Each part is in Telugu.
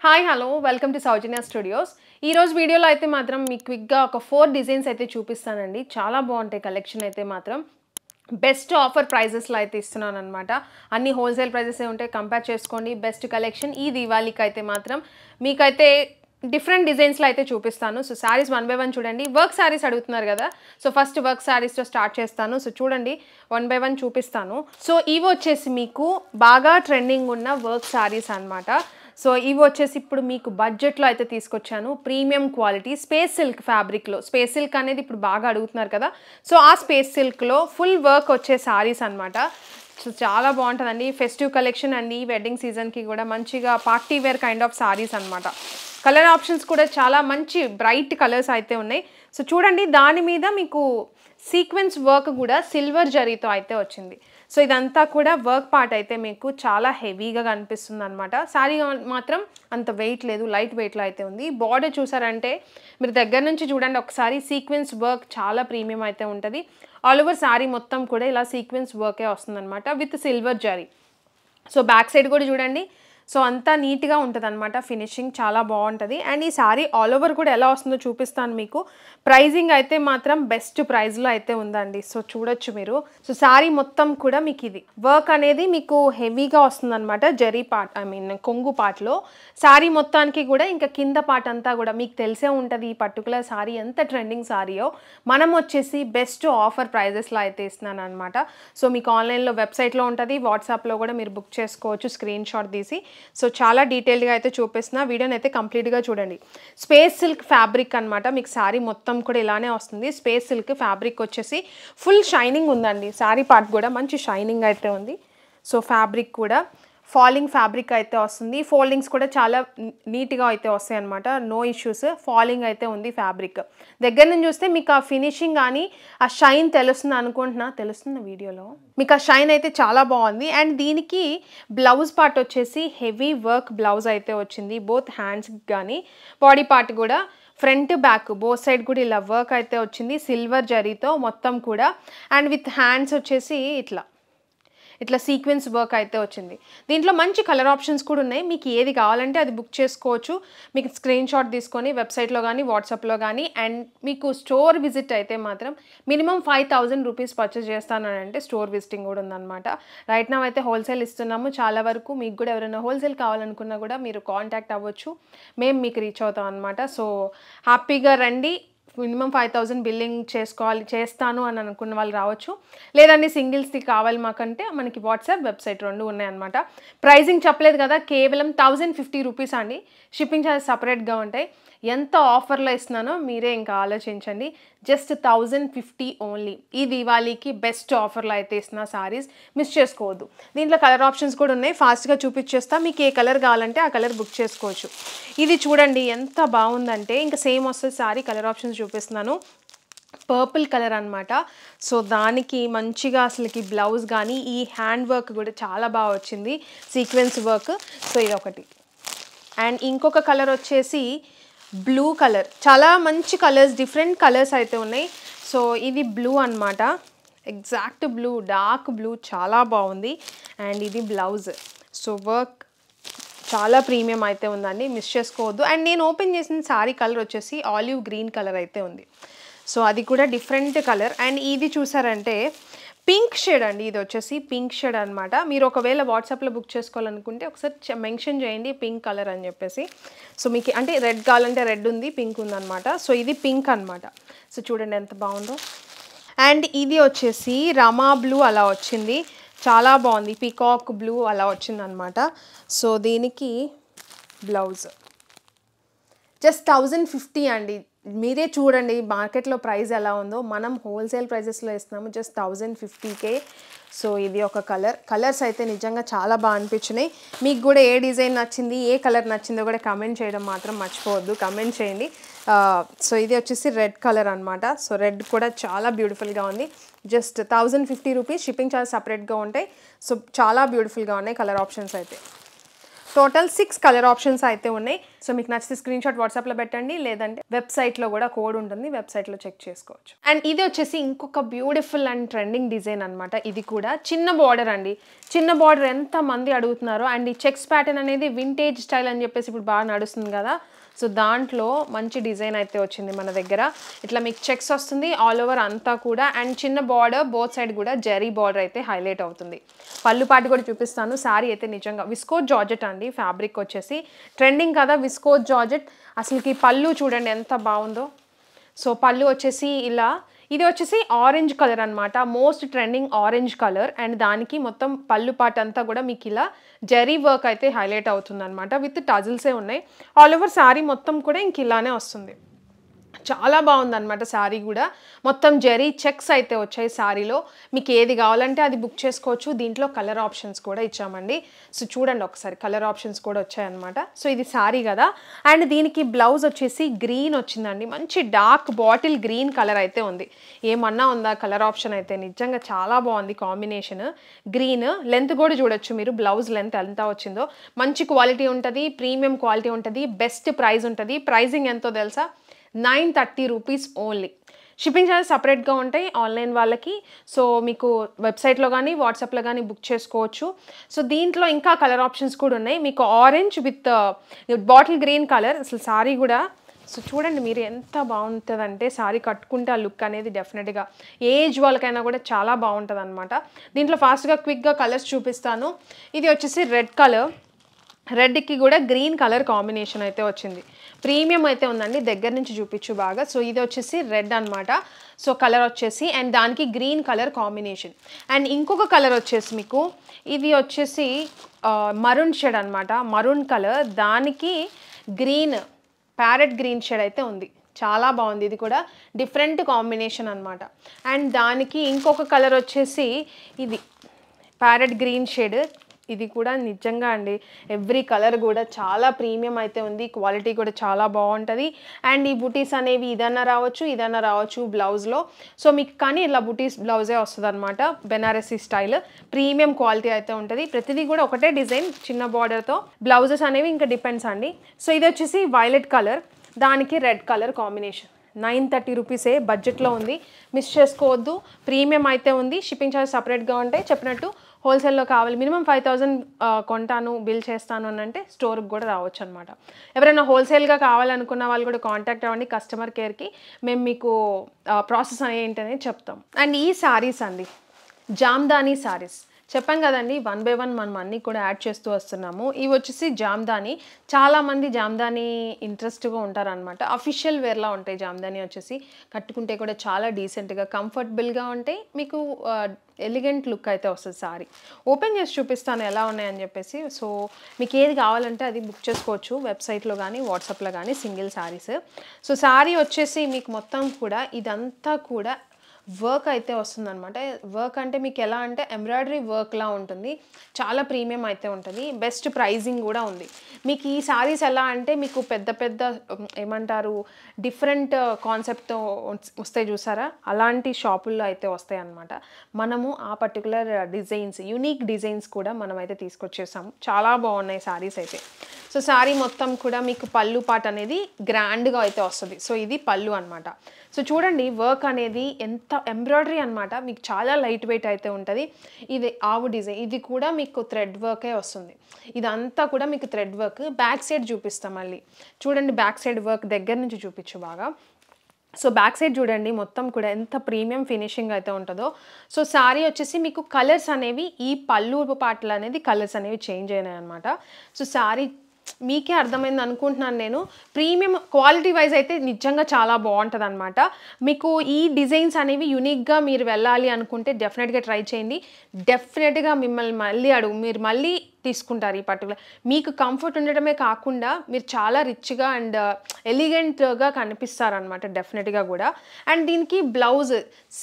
Hi hello welcome to Soujanya studios. ఈ రోజు వీడియోలో అయితే మాత్రం మీకు క్విక్గా ఒక 4 డిజైన్స్ అయితే చూపిస్తానండి. చాలా బాగుంటాయి కలెక్షన్ అయితే మాత్రం. బెస్ట్ ఆఫర్ ప్రైజెస్లో అయితే ఇస్తున్నాను అనమాట. అన్ని హోల్సేల్ ప్రైజెసే ఉంటాయి, కంపేర్ చేసుకోండి. బెస్ట్ కలెక్షన్ ఈ దివాళీకి అయితే మాత్రం మీకైతే డిఫరెంట్ డిజైన్స్లో అయితే చూపిస్తాను. So saris one by one చూడండి. వర్క్ శారీస్ అడుగుతున్నారు కదా, సో ఫస్ట్ వర్క్ శారీస్తో స్టార్ట్ చేస్తాను. సో చూడండి, వన్ బై వన్ చూపిస్తాను. సో ఇవి వచ్చేసి మీకు బాగా ట్రెండింగ్ ఉన్న వర్క్ శారీస్ అనమాట. సో ఇవి వచ్చేసి ఇప్పుడు మీకు బడ్జెట్లో అయితే తీసుకొచ్చాను. ప్రీమియం క్వాలిటీ స్పేస్ సిల్క్ ఫ్యాబ్రిక్లో. స్పేస్ సిల్క్ అనేది ఇప్పుడు బాగా అడుగుతున్నారు కదా, సో ఆ స్పేస్ సిల్క్లో ఫుల్ వర్క్ వచ్చే శారీస్ అనమాట. సో చాలా బాగుంటుందండి. ఫెస్టివ్ కలెక్షన్ అండి, వెడ్డింగ్ సీజన్కి కూడా మంచిగా party wear kind of saris అనమాట. కలర్ ఆప్షన్స్ కూడా చాలా మంచి బ్రైట్ కలర్స్ అయితే ఉన్నాయి. సో చూడండి, దాని మీద మీకు సీక్వెన్స్ వర్క్ కూడా సిల్వర్ జరీతో అయితే వచ్చింది. సో ఇదంతా కూడా వర్క్ పార్ట్ అయితే మీకు చాలా హెవీగా కనిపిస్తుంది అనమాట. శారీ మాత్రం అంత వెయిట్ లేదు, లైట్ వెయిట్లో అయితే ఉంది. బార్డర్ చూసారంటే మీరు దగ్గర నుంచి చూడండి ఒకసారి, సీక్వెన్స్ వర్క్ చాలా ప్రీమియం అయితే ఉంటుంది. ఆల్ ఓవర్ శారీ మొత్తం కూడా ఇలా సీక్వెన్స్ వర్కే వస్తుంది అనమాట with silver zari. So back side కూడా చూడండి, సో అంతా నీట్గా ఉంటుంది అనమాట. ఫినిషింగ్ చాలా బాగుంటుంది. అండ్ ఈ శారీ ఆల్ ఓవర్ కూడా ఎలా వస్తుందో చూపిస్తాను మీకు. ప్రైజింగ్ అయితే మాత్రం బెస్ట్ ప్రైస్లో అయితే ఉందండి. సో చూడొచ్చు మీరు. సో శారీ మొత్తం కూడా మీకు ఇది వర్క్ అనేది మీకు హెవీగా వస్తుంది అనమాట. జరీ పార్ట్, కొంగు పార్ట్లో శారీ మొత్తానికి కూడా. ఇంకా కింద పార్ట్ అంతా కూడా మీకు తెలిసే ఉంటుంది ఈ పర్టికులర్ శారీ ఎంత ట్రెండింగ్ శారీయో. మనం వచ్చేసి బెస్ట్ ఆఫర్ ప్రైజెస్లో అయితే ఇస్తున్నాను అనమాట. సో మీకు ఆన్లైన్లో వెబ్సైట్లో ఉంటుంది, వాట్సాప్లో కూడా మీరు బుక్ చేసుకోవచ్చు స్క్రీన్ షాట్ తీసి. సో చాలా డీటెయిల్గా అయితే చూపిస్తున్నా, వీడియోని అయితే కంప్లీట్గా చూడండి. స్పేస్ సిల్క్ ఫ్యాబ్రిక్ అనమాట. మీకు శారీ మొత్తం కూడా ఇలానే వస్తుంది. స్పేస్ సిల్క్ ఫ్యాబ్రిక్ వచ్చేసి ఫుల్ షైనింగ్ ఉందండి. శారీ పార్ట్ కూడా మంచి షైనింగ్ అయితే ఉంది. సో ఫ్యాబ్రిక్ కూడా ఫాలింగ్ ఫ్యాబ్రిక్ అయితే వస్తుంది. ఫోల్డింగ్స్ కూడా చాలా నీట్గా అయితే వస్తాయి అనమాట. No issues. ఫాలింగ్ అయితే ఉంది ఫ్యాబ్రిక్. దగ్గర నుంచి చూస్తే మీకు ఆ ఫినిషింగ్ కానీ ఆ షైన్ తెలుస్తుంది వీడియోలో. మీకు ఆ షైన్ అయితే చాలా బాగుంది. అండ్ దీనికి బ్లౌజ్ పార్ట్ వచ్చేసి హెవీ వర్క్ బ్లౌజ్ అయితే వచ్చింది. బోత్ హ్యాండ్స్కి కానీ బాడీ పార్ట్ కూడా ఫ్రంట్ బ్యాక్ బోత్ సైడ్ కూడా ఇలా వర్క్ అయితే వచ్చింది సిల్వర్ జరీతో మొత్తం కూడా. అండ్ విత్ హ్యాండ్స్ వచ్చేసి ఇట్లా సీక్వెన్స్ వర్క్ అయితే వచ్చింది. దీంట్లో మంచి కలర్ ఆప్షన్స్ కూడా ఉన్నాయి. మీకు ఏది కావాలంటే అది బుక్ చేసుకోవచ్చు. మీకు స్క్రీన్ షాట్ తీసుకొని వెబ్సైట్లో కానీ వాట్సాప్లో కానీ. అండ్ మీకు స్టోర్ విజిట్ అయితే మాత్రం మినిమం 5,000 రూపీస్ పర్చేస్ చేస్తానంటే స్టోర్ విజిటింగ్ కూడా ఉందన్నమాట. రైట్ నౌ అయితే హోల్సేల్ ఇస్తున్నాము చాలా వరకు. మీకు కూడా ఎవరైనా హోల్సేల్ కావాలనుకున్నా కూడా మీరు కాంటాక్ట్ అవ్వచ్చు, మేము మీకు రీచ్ అవుతాం అనమాట. సో హ్యాపీగా రండి. మినిమం 5,000 బిల్లింగ్ చేస్తాను అని అనుకున్న వాళ్ళు రావచ్చు. లేదండి సింగిల్స్ది కావాలి మాకంటే మనకి వాట్సాప్ వెబ్సైట్ రెండు ఉన్నాయన్నమాట. ప్రైజింగ్ చెప్పలేదు కదా, కేవలం 1,050 రూపీస్ అండి. షిప్పింగ్ ఛార్జెస్ సపరేట్గా ఉంటాయి. ఎంత ఆఫర్లో ఇస్తున్నానో మీరే ఇంకా ఆలోచించండి. Just 1,050 only. ఈ దివాళీకి బెస్ట్ ఆఫర్లో అయితే ఇస్తున్న సారీస్ మిస్ చేసుకోవద్దు. దీంట్లో కలర్ ఆప్షన్స్ కూడా ఉన్నాయి, ఫాస్ట్గా చూపించేస్తా. మీకు ఏ కలర్ కావాలంటే ఆ కలర్ బుక్ చేసుకోవచ్చు. ఇది చూడండి ఎంత బాగుందంటే, ఇంకా సేమ్ వస్తుంది సారీ. కలర్ ఆప్షన్స్ చూపిస్తున్నాను. పర్పుల్ కలర్ అనమాట. సో దానికి మంచిగా అసలుకి బ్లౌజ్ కానీ ఈ హ్యాండ్ వర్క్ కూడా చాలా బాగా వచ్చింది, సీక్వెన్స్ వర్క్. సో ఇది ఒకటి. అండ్ ఇంకొక కలర్ వచ్చేసి బ్లూ కలర్. చాలా మంచి కలర్స్, డిఫరెంట్ కలర్స్ అయితే ఉన్నాయి. సో ఇది బ్లూ అనమాట, ఎగ్జాక్ట్ బ్లూ, డార్క్ బ్లూ, చాలా బాగుంది. అండ్ ఇది బ్లౌజ్. సో వర్క్ చాలా ప్రీమియం అయితే ఉందండి, మిస్ చేసుకోవద్దు. అండ్ నేను ఓపెన్ చేసిన శారీ కలర్ వచ్చేసి ఆలివ్ గ్రీన్ కలర్ అయితే ఉంది. సో అది కూడా డిఫరెంట్ కలర్. అండ్ ఇది చూసారంటే పింక్ షేడ్ అండి. ఇది వచ్చేసి పింక్ షేడ్ అనమాట. మీరు ఒకవేళ వాట్సాప్లో బుక్ చేసుకోవాలనుకుంటే ఒకసారి మెన్షన్ చేయండి పింక్ కలర్ అని చెప్పేసి. సో మీకు అంటే రెడ్ కావాలంటే రెడ్ ఉంది, పింక్ ఉందన్నమాట. సో ఇది పింక్ అనమాట. సో చూడండి ఎంత బాగుందో. అండ్ ఇది వచ్చేసి రమా బ్లూ అలా వచ్చింది, చాలా బాగుంది. పీకాక్ బ్లూ అలా వచ్చిందనమాట. సో దీనికి బ్లౌజ్ జస్ట్ 1,050 అండి. మీరే చూడండి మార్కెట్లో ప్రైస్ ఎలా ఉందో. మనం హోల్సేల్ ప్రైజెస్లో ఇస్తున్నాము జస్ట్ 1,050కే. సో ఇది ఒక కలర్. కలర్స్ అయితే నిజంగా చాలా బాగా అనిపించినాయి. మీకు కూడా ఏ డిజైన్ నచ్చింది, ఏ కలర్ నచ్చిందో కూడా కమెంట్ చేయడం మాత్రం మర్చిపోవద్దు, కమెంట్ చేయండి. సో ఇది వచ్చేసి రెడ్ కలర్ అనమాట. సో రెడ్ కూడా చాలా బ్యూటిఫుల్గా ఉంది. Just 1,050 rupees. షిప్పింగ్ ఛార్జ్ సపరేట్గా ఉంటాయి. సో చాలా బ్యూటిఫుల్గా ఉన్నాయి కలర్ ఆప్షన్స్ అయితే. టోటల్ 6 కలర్ ఆప్షన్స్ అయితే ఉన్నాయి. సో మీకు నచ్చితే స్క్రీన్ షాట్ వాట్సాప్లో పెట్టండి, లేదంటే వెబ్సైట్లో కూడా కోడ్ ఉంటుంది, వెబ్సైట్లో చెక్ చేసుకోవచ్చు. అండ్ ఇది వచ్చేసి ఇంకొక బ్యూటిఫుల్ అండ్ ట్రెండింగ్ డిజైన్ అనమాట. ఇది కూడా చిన్న బార్డర్ అండి. చిన్న బార్డర్ ఎంత మంది అడుగుతున్నారో. అండ్ ఈ చెక్స్ ప్యాటర్న్ అనేది వింటేజ్ స్టైల్ అని చెప్పేసి ఇప్పుడు బాగా నడుస్తుంది కదా. సో దాంట్లో మంచి డిజైన్ అయితే వచ్చింది మన దగ్గర. ఇట్లా మీకు చెక్స్ వస్తుంది ఆల్ ఓవర్ అంతా కూడా. అండ్ చిన్న బార్డర్ బోత్ సైడ్ కూడా జరీ బార్డర్ అయితే హైలైట్ అవుతుంది. పళ్ళు పాటు కూడా చూపిస్తాను. శారీ అయితే నిజంగా విస్కోస్ జార్జెట్ అండి. ఫ్యాబ్రిక్ వచ్చేసి ట్రెండింగ్ కదా విస్కోస్ జార్జెట్. అసలుకి పళ్ళు చూడండి ఎంత బాగుందో. సో పళ్ళు వచ్చేసి ఇలా, ఇది వచ్చేసి ఆరెంజ్ కలర్ అనమాట. Most trending orange colour. And దానికి మొత్తం పళ్ళు పాట అంతా కూడా మీకు ఇలా జరీ వర్క్ అయితే హైలైట్ అవుతుంది అనమాట. విత్ టజిల్సే ఉన్నాయి. ఆల్ ఓవర్ శారీ మొత్తం కూడా ఇంక ఇలానే వస్తుంది. చాలా బాగుందన్నమాట శారీ కూడా. మొత్తం జరీ చెక్స్ అయితే వచ్చాయి శారీలో. మీకు ఏది కావాలంటే అది బుక్ చేసుకోవచ్చు. దీంట్లో కలర్ ఆప్షన్స్ కూడా ఇచ్చామండి. సో చూడండి ఒకసారి, కలర్ ఆప్షన్స్ కూడా వచ్చాయన్నమాట. సో ఇది శారీ కదా. అండ్ దీనికి బ్లౌజ్ వచ్చేసి గ్రీన్ వచ్చిందండి. మంచి డార్క్ బాటిల్ గ్రీన్ కలర్ అయితే ఉంది. ఏమన్నా ఉందా కలర్ ఆప్షన్ అయితే. నిజంగా చాలా బాగుంది కాంబినేషన్. గ్రీన్ లెంత్ కూడా చూడొచ్చు మీరు. బ్లౌజ్ లెంత్ ఎంత వచ్చిందో. మంచి క్వాలిటీ ఉంటుంది, ప్రీమియం క్వాలిటీ ఉంటుంది, బెస్ట్ ప్రైస్ ఉంటుంది. ప్రైజింగ్ ఎంతో తెలుసా? 930 రూపీస్ ఓన్లీ. షిప్పింగ్ ఛార్జెస్ సపరేట్గా ఉంటాయి ఆన్లైన్ వాళ్ళకి. సో మీకు వెబ్సైట్లో కానీ వాట్సాప్లో కానీ బుక్ చేసుకోవచ్చు. సో దీంట్లో ఇంకా కలర్ ఆప్షన్స్ కూడా ఉన్నాయి. మీకు orange with bottle green colour. అసలు శారీ కూడా సో చూడండి మీరు ఎంత బాగుంటుందంటే, శారీ కట్టుకుంటే ఆ లుక్ అనేది డెఫినెట్గా ఏజ్ వాళ్ళకైనా కూడా చాలా బాగుంటుంది అనమాట. దీంట్లో ఫాస్ట్గా క్విక్గా కలర్స్ చూపిస్తాను. ఇది వచ్చేసి రెడ్ కలర్. రెడ్కి కూడా గ్రీన్ కలర్ కాంబినేషన్ అయితే వచ్చింది. ప్రీమియం అయితే ఉందండి. దగ్గర నుంచి చూపించు బాగా. సో ఇది వచ్చేసి రెడ్ అనమాట. సో కలర్ వచ్చేసి అండ్ దానికి గ్రీన్ కలర్ కాంబినేషన్. అండ్ ఇంకొక కలర్ వచ్చేసి మీకు ఇది వచ్చేసి మరూన్ షేడ్ అనమాట. మరూన్ కలర్, దానికి గ్రీన్ ప్యారెట్ గ్రీన్ షేడ్ అయితే ఉంది. చాలా బాగుంది. ఇది కూడా డిఫరెంట్ కాంబినేషన్ అనమాట. అండ్ దానికి ఇంకొక కలర్ వచ్చేసి ఇది ప్యారెట్ గ్రీన్ షేడ్. ఇది కూడా నిజంగా అండి ఎవ్రీ కలర్ కూడా చాలా ప్రీమియం అయితే ఉంది. క్వాలిటీ కూడా చాలా బాగుంటుంది. అండ్ ఈ బుటీస్ అనేవి ఇదన్నా రావచ్చు బ్లౌజ్లో. సో మీకు కానీ ఇలా బుటీస్ బ్లౌజే వస్తుంది అనమాట. బెనారసీ స్టైల్ ప్రీమియం క్వాలిటీ అయితే ఉంటుంది. ప్రతిదీ కూడా ఒకటే డిజైన్ చిన్న బార్డర్తో. బ్లౌజెస్ అనేవి ఇంకా డిపెండ్స్ అండి. సో ఇది వచ్చేసి వైలెట్ కలర్, దానికి రెడ్ కలర్ కాంబినేషన్. 930 రూపీసే, బడ్జెట్లో ఉంది, మిస్ చేసుకోవద్దు. ప్రీమియం అయితే ఉంది. షిప్పింగ్ ఛార్జ్ సపరేట్గా ఉంటాయి. చెప్పినట్టు హోల్సేల్లో కావాలి మినిమం 5000 కొంటాను బిల్ చేస్తాను అని అంటే స్టోర్కి కూడా రావచ్చు అనమాట. ఎవరైనా హోల్సేల్గా కావాలనుకున్న వాళ్ళు కూడా కాంటాక్ట్ అవ్వండి కస్టమర్ కేర్కి. మేము మీకు ప్రాసెస్ ఏంటనేది చెప్తాం. అండ్ ఈ శారీస్ అండి జామ్దానీ శారీస్ చెప్పాం కదండి. 1 by 1 మనం అన్నీ కూడా యాడ్ చేస్తూ వస్తున్నాము. ఇవి వచ్చేసి జామ్దానీ. చాలామంది జామ్దానీ ఇంట్రెస్ట్గా ఉంటారనమాట. అఫీషియల్ వేర్లా ఉంటాయి జామ్దానీ వచ్చేసి. కట్టుకుంటే కూడా చాలా డీసెంట్గా కంఫర్టబుల్గా ఉంటాయి. మీకు ఎలిగెంట్ లుక్ అయితే వస్తుంది. సారీ ఓపెన్ చేసి చూపిస్తాను ఎలా ఉన్నాయని చెప్పేసి. సో మీకు ఏది కావాలంటే అది బుక్ చేసుకోవచ్చు వెబ్సైట్లో కానీ వాట్సాప్లో కానీ సింగిల్ శారీస్. సో శారీ వచ్చేసి మీకు మొత్తం కూడా ఇదంతా కూడా వర్క్ అయితే వస్తుందన్నమాట. వర్క్ అంటే మీకు ఎలా అంటే ఎంబ్రాయిడరీ వర్క్లా ఉంటుంది. చాలా ప్రీమియం అయితే ఉంటుంది. బెస్ట్ ప్రైజింగ్ కూడా ఉంది. మీకు ఈ శారీస్ ఎలా అంటే మీకు పెద్ద పెద్ద ఏమంటారు డిఫరెంట్ కాన్సెప్ట్తో వస్తాయి చూసారా, అలాంటి షాపుల్లో అయితే వస్తాయి అన్నమాట. మనము ఆ పర్టికులర్ డిజైన్స్ యూనిక్ డిజైన్స్ కూడా మనం అయితే తీసుకొచ్చేసాము. చాలా బాగున్నాయి శారీస్ అయితే. సో శారీ మొత్తం కూడా మీకు పళ్ళు పాట అనేది గ్రాండ్గా అయితే వస్తుంది. సో ఇది పళ్ళు అనమాట. సో చూడండి వర్క్ అనేది ఎంత ఎంబ్రాయిడరీ అనమాట. మీకు చాలా లైట్ వెయిట్ అయితే ఉంటుంది. ఇది ఆవు డిజైన్, ఇది కూడా మీకు థ్రెడ్ వర్కే వస్తుంది. ఇదంతా కూడా మీకు థ్రెడ్ వర్క్. బ్యాక్ సైడ్ చూపిస్తాం మళ్ళీ. చూడండి బ్యాక్ సైడ్ వర్క్ దగ్గర నుంచి చూపించు బాగా. సో బ్యాక్ సైడ్ చూడండి మొత్తం కూడా ఎంత ప్రీమియం ఫినిషింగ్ అయితే ఉంటుందో. సో శారీ వచ్చేసి మీకు కలర్స్ అనేవి ఈ పళ్ళు పాటలు అనేది కలర్స్ అనేవి చేంజ్ అయినాయి అనమాట. సో శారీ మీకే అర్థమైంది అనుకుంటున్నాను నేను. ప్రీమియం క్వాలిటీ వైజ్ అయితే నిజంగా చాలా బాగుంటుంది అనమాట. మీకు ఈ డిజైన్స్ అనేవి యూనిక్గా మీరు వెళ్ళాలి అనుకుంటే డెఫినెట్గా ట్రై చేయండి. డెఫినెట్గా మిమ్మల్ని మీరు మళ్ళీ తీసుకుంటారు. ఈ పర్టికులర్ మీకు కంఫర్ట్ ఉండటమే కాకుండా మీరు చాలా రిచ్గా అండ్ ఎలిగెంట్గా కనిపిస్తారనమాట డెఫినెట్గా కూడా. అండ్ దీనికి బ్లౌజ్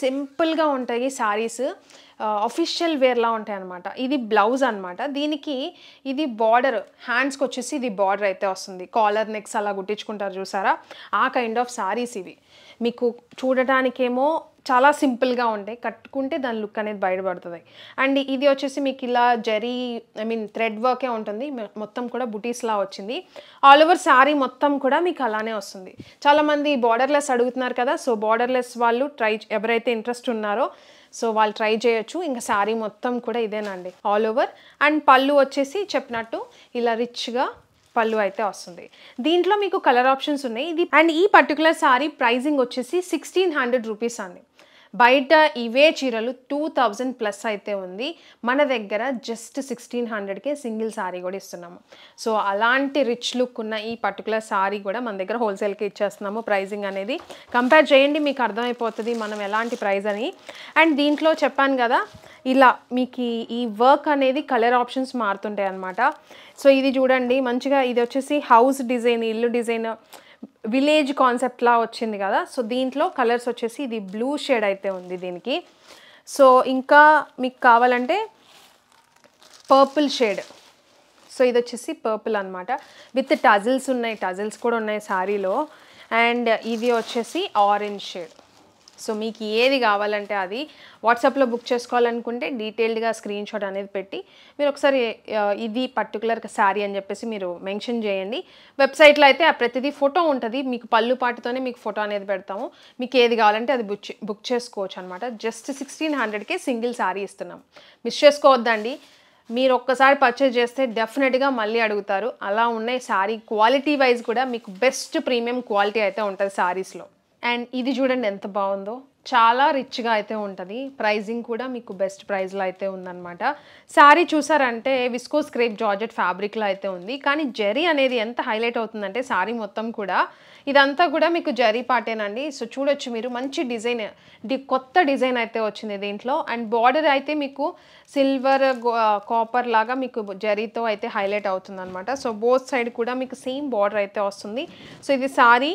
సింపుల్గా ఉంటాయి శారీస్, అఫీషియల్ వేర్లా ఉంటాయి అనమాట. ఇది బ్లౌజ్ అనమాట. దీనికి ఇది బార్డర్ హ్యాండ్స్కి వచ్చేసి ఇది బార్డర్ అయితే వస్తుంది. కాలర్ నెక్స్ అలా కుట్టించుకుంటారు చూసారా, ఆ కైండ్ ఆఫ్ శారీస్ ఇవి. మీకు చూడటానికేమో చాలా సింపుల్గా ఉంటాయి, కట్టుకుంటే దాని లుక్ అనేది బయటపడుతుంది. అండ్ ఇది వచ్చేసి మీకు ఇలా జరీ థ్రెడ్ వర్కే ఉంటుంది, మొత్తం కూడా బుటీస్లా వచ్చింది. ఆల్ ఓవర్ శారీ మొత్తం కూడా మీకు అలానే వస్తుంది. చాలామంది బార్డర్లెస్ అడుగుతున్నారు కదా, సో బార్డర్లెస్ వాళ్ళు ఎవరైతే ఇంట్రెస్ట్ ఉన్నారో సో వాళ్ళు ట్రై చేయొచ్చు. ఇంకా శారీ మొత్తం కూడా ఇదేనండి ఆల్ ఓవర్. అండ్ పళ్ళు వచ్చేసి చెప్పినట్టు ఇలా రిచ్గా పళ్ళు అయితే వస్తుంది. దీంట్లో మీకు కలర్ ఆప్షన్స్ ఉన్నాయి. అండ్ ఈ పర్టికులర్ శారీ ప్రైజింగ్ వచ్చేసి 1600 రూపీస్ అండి. బయట ఇవే చీరలు 2000 ప్లస్ అయితే ఉంది, మన దగ్గర జస్ట్ 1600కే సింగిల్ శారీ కూడా ఇస్తున్నాము. సో అలాంటి రిచ్ లుక్ ఉన్న ఈ పర్టికులర్ శారీ కూడా మన దగ్గర హోల్సేల్కి ఇచ్చేస్తున్నాము. ప్రైజింగ్ అనేది కంపేర్ చేయండి, మీకు అర్థమైపోతుంది మనం ఎలాంటి ప్రైస్ అని. అండ్ దీంట్లో చెప్పాను కదా ఇలా మీకు ఈ వర్క్ అనేది కలర్ ఆప్షన్స్ మారుతుంటాయి అన్నమాట. సో ఇది చూడండి మంచిగా, ఇది వచ్చేసి హౌస్ డిజైన్, ఇల్లు డిజైన్, విలేజ్ కాన్సెప్ట్లా వచ్చింది కదా. సో దీంట్లో కలర్స్ వచ్చేసి ఇది బ్లూ షేడ్ అయితే ఉంది దీనికి. సో ఇంకా మీకు కావాలంటే పర్పుల్ షేడ్, సో ఇది వచ్చేసి పర్పుల్ అనమాట, విత్ టజిల్స్ ఉన్నాయి, టజిల్స్ కూడా ఉన్నాయి శారీలో. అండ్ ఇది వచ్చేసి ఆరెంజ్ షేడ్. సో మీకు ఏది కావాలంటే అది వాట్సాప్లో బుక్ చేసుకోవాలనుకుంటే డీటెయిల్డ్గా స్క్రీన్ షాట్ అనేది పెట్టి మీరు ఒకసారి ఇది పర్టికులర్ శారీ అని చెప్పేసి మీరు మెన్షన్ చేయండి. వెబ్సైట్లో అయితే ఆ ప్రతిదీ ఫోటో ఉంటుంది, మీకు పళ్ళు పాటుతోనే మీకు ఫోటో అనేది పెడతాము. మీకు ఏది కావాలంటే అది బుక్ చేసుకోవచ్చు అనమాట. జస్ట్ 1600కే సింగిల్ శారీ ఇస్తున్నాం, మిస్ చేసుకోవద్దండి. మీరు ఒక్కసారి పర్చేజ్ చేస్తే డెఫినెట్గా మళ్ళీ అడుగుతారు. అలా ఉన్నాయి శారీ క్వాలిటీ వైజ్ కూడా మీకు బెస్ట్ ప్రీమియం క్వాలిటీ అయితే ఉంటుంది శారీస్లో. అండ్ ఇది చూడండి ఎంత బాగుందో, చాలా రిచ్గా అయితే ఉంటుంది. ప్రైజింగ్ కూడా మీకు బెస్ట్ ప్రైస్లో అయితే ఉందన్నమాట. శారీ చూసారంటే విస్కోస్ క్రేప్ జార్జెట్ ఫ్యాబ్రిక్లో అయితే ఉంది, కానీ జరీ అనేది ఎంత హైలైట్ అవుతుందంటే శారీ మొత్తం కూడా ఇదంతా కూడా మీకు జరీ పాటేనండి. సో చూడొచ్చు మీరు, మంచి డిజైన్, కొత్త డిజైన్ అయితే వచ్చింది దీంట్లో. అండ్ బార్డర్ అయితే మీకు సిల్వర్ కాపర్ లాగా మీకు జరీతో అయితే హైలైట్ అవుతుంది అనమాట. సో బోత్ సైడ్ కూడా మీకు సేమ్ బార్డర్ అయితే వస్తుంది. సో ఇది శారీ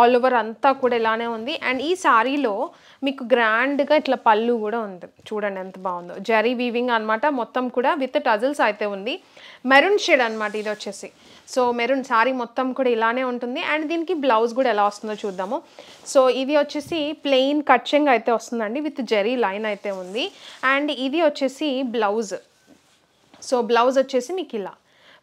ఆల్ ఓవర్ అంతా కూడా ఇలానే ఉంది. అండ్ ఈ శారీలో మీకు గ్రాండ్గా ఇట్లా పళ్ళు కూడా ఉంది, చూడండి ఎంత బాగుందో, జరీ వీవింగ్ అనమాట, మొత్తం కూడా విత్ టజిల్స్ అయితే ఉంది. మెరూన్ షేడ్ అనమాట ఇది వచ్చేసి. సో మెరూన్ శారీ మొత్తం కూడా ఇలానే ఉంటుంది. అండ్ దీనికి బ్లౌజ్ కూడా ఎలా వస్తుందో చూద్దాము. సో ఇది వచ్చేసి ప్లెయిన్ కట్చింగ్ అయితే వస్తుందండి, విత్ జరీ లైన్ అయితే ఉంది. అండ్ ఇది వచ్చేసి బ్లౌజ్. సో బ్లౌజ్ వచ్చేసి మీకు ఇలా,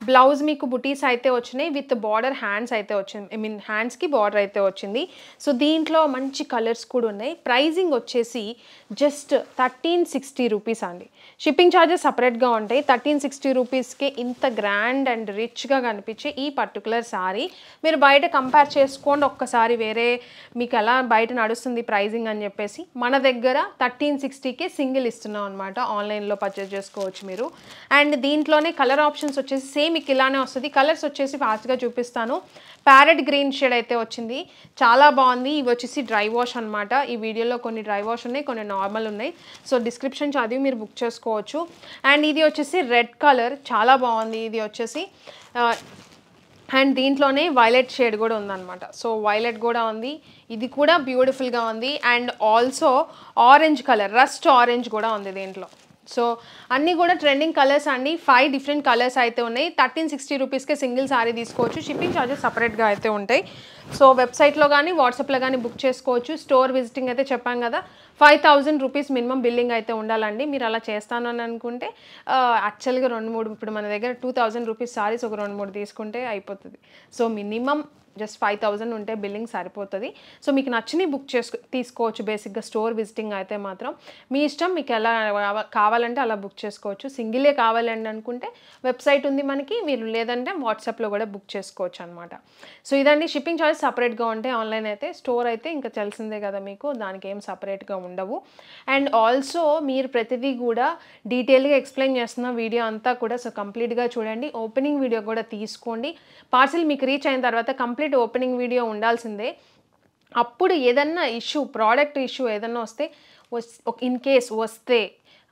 బ్లౌజ్ మీకు బుటీస్ అయితే వచ్చినాయి, విత్ బార్డర్ హ్యాండ్స్ అయితే వచ్చింది, హ్యాండ్స్కి బార్డర్ అయితే వచ్చింది. సో దీంట్లో మంచి కలర్స్ కూడా ఉన్నాయి. ప్రైజింగ్ వచ్చేసి జస్ట్ 1360 రూపీస్ అండి. షిప్పింగ్ ఛార్జెస్ సపరేట్గా ఉంటాయి. 1360 రూపీస్కి ఇంత గ్రాండ్ అండ్ రిచ్గా కనిపించే ఈ పర్టికులర్ శారీ మీరు బయట కంపేర్ చేసుకోండి ఒక్కసారి, వేరే మీకు ఎలా బయట నడుస్తుంది ప్రైజింగ్ అని చెప్పేసి. మన దగ్గర 1360కే సింగిల్ ఇస్తున్నాం అనమాట, ఆన్లైన్లో పర్చేస్ చేసుకోవచ్చు మీరు. అండ్ దీంట్లోనే కలర్ ఆప్షన్స్ వచ్చేసి మీకు ఇలానే వస్తుంది. కలర్స్ వచ్చేసి ఫాస్ట్గా చూపిస్తాను. ప్యారెట్ గ్రీన్ షేడ్ అయితే వచ్చింది, చాలా బాగుంది. ఇవి వచ్చేసి డ్రై వాష్ అనమాట. ఈ వీడియోలో కొన్ని డ్రై వాష్ ఉన్నాయి, కొన్ని నార్మల్ ఉన్నాయి. సో డిస్క్రిప్షన్ చదివి మీరు బుక్ చేసుకోవచ్చు. అండ్ ఇది వచ్చేసి రెడ్ కలర్, చాలా బాగుంది ఇది వచ్చేసి. అండ్ దీంట్లోనే వైలెట్ షేడ్ కూడా ఉందన్నమాట. సో వైలెట్ కూడా ఉంది, ఇది కూడా బ్యూటిఫుల్గా ఉంది. And also orange colour, rust orange కూడా ఉంది దీంట్లో. సో అన్నీ కూడా ట్రెండింగ్ కలర్స్ అండి. 5 డిఫరెంట్ కలర్స్ అయితే ఉన్నాయి. 1360 రూపీస్కే సింగిల్ శారీ తీసుకోవచ్చు. షిప్పింగ్ ఛార్జెస్ సపరేట్గా అయితే ఉంటాయి. సో వెబ్సైట్లో కానీ వాట్సాప్లో కానీ బుక్ చేసుకోవచ్చు. స్టోర్ విజిటింగ్ అయితే చెప్పాం కదా, 5000 రూపీస్ మినిమం బిల్లింగ్ అయితే ఉండాలండి. మీరు అలా చేస్తాను అని అనుకుంటే యాక్చువల్గా 2-3, ఇప్పుడు మన దగ్గర 2000 రూపీస్ సారీస్ ఒక 2-3 తీసుకుంటే అయిపోతుంది. సో మినిమం జస్ట్ 5000 ఉంటే బిల్లింగ్ సరిపోతుంది. సో మీకు నచ్చినవి బుక్ తీసుకోవచ్చు. బేసిక్గా స్టోర్ విజిటింగ్ అయితే మాత్రం మీ ఇష్టం, మీకు ఎలా కావాలంటే అలా బుక్ చేసుకోవచ్చు. సింగిలే కావాలండి అనుకుంటే వెబ్సైట్ ఉంది మనకి, మీరు లేదంటే వాట్సాప్లో కూడా బుక్ చేసుకోవచ్చు అనమాట. సో ఇదండి, షిప్పింగ్ ఛార్జెస్ సపరేట్గా ఉంటాయి ఆన్లైన్ అయితే. స్టోర్ అయితే ఇంకా తెలిసిందే కదా మీకు, దానికి ఏం సపరేట్గా ఉండవు. అండ్ ఆల్సో మీరు ప్రతిదీ కూడా డీటెయిల్గా ఎక్స్ప్లెయిన్ చేస్తున్న వీడియో అంతా కూడా సో కంప్లీట్గా చూడండి. ఓపెనింగ్ వీడియో కూడా తీసుకోండి. పార్సిల్ మీకు రీచ్ అయిన తర్వాత కంప్లీట్ ఓపెనింగ్ వీడియో ఉండాల్సిందే. అప్పుడు ఏదన్నా ఇష్యూ, ప్రోడక్ట్ ఇష్యూ ఏదన్నా వస్తే, ఇన్ కేస్ వస్తే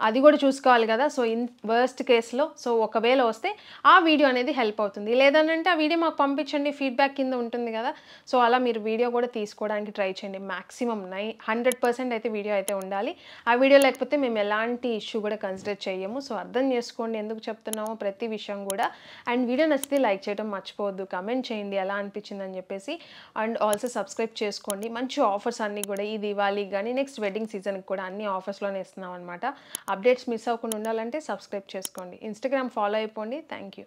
అది కూడా చూసుకోవాలి కదా. సో ఇన్ వర్స్ట్ కేస్లో సో ఒకవేళ వస్తే ఆ వీడియో అనేది హెల్ప్ అవుతుంది. లేదనంటే ఆ వీడియో మాకు పంపించండి, ఫీడ్బ్యాక్ కింద ఉంటుంది కదా. సో అలా మీరు వీడియో కూడా తీసుకోవడానికి ట్రై చేయండి. మ్యాక్సిమం 100% అయితే వీడియో అయితే ఉండాలి. ఆ వీడియో లేకపోతే మేము ఎలాంటి ఇష్యూ కూడా కన్సిడర్ చేయము. సో అర్థం చేసుకోండి ఎందుకు చెప్తున్నామో ప్రతి విషయం కూడా. అండ్ వీడియో నచ్చితే లైక్ చేయడం మర్చిపోవద్దు, కమెంట్ చేయండి ఎలా అనిపించిందని చెప్పేసి. అండ్ ఆల్సో సబ్స్క్రైబ్ చేసుకోండి. మంచి ఆఫర్స్ అన్నీ కూడా ఈ దివాళీకి కానీ నెక్స్ట్ వెడ్డింగ్ సీజన్కి కూడా అన్ని ఆఫర్స్లోనే ఇస్తున్నాం అనమాట. అప్డేట్స్ మిస్ అవ్వకుండా ఉండాలంటే సబ్స్క్రైబ్ చేసుకోండి. ఇన్స్టాగ్రామ్ ఫాలో అయిపోండి. Thank you.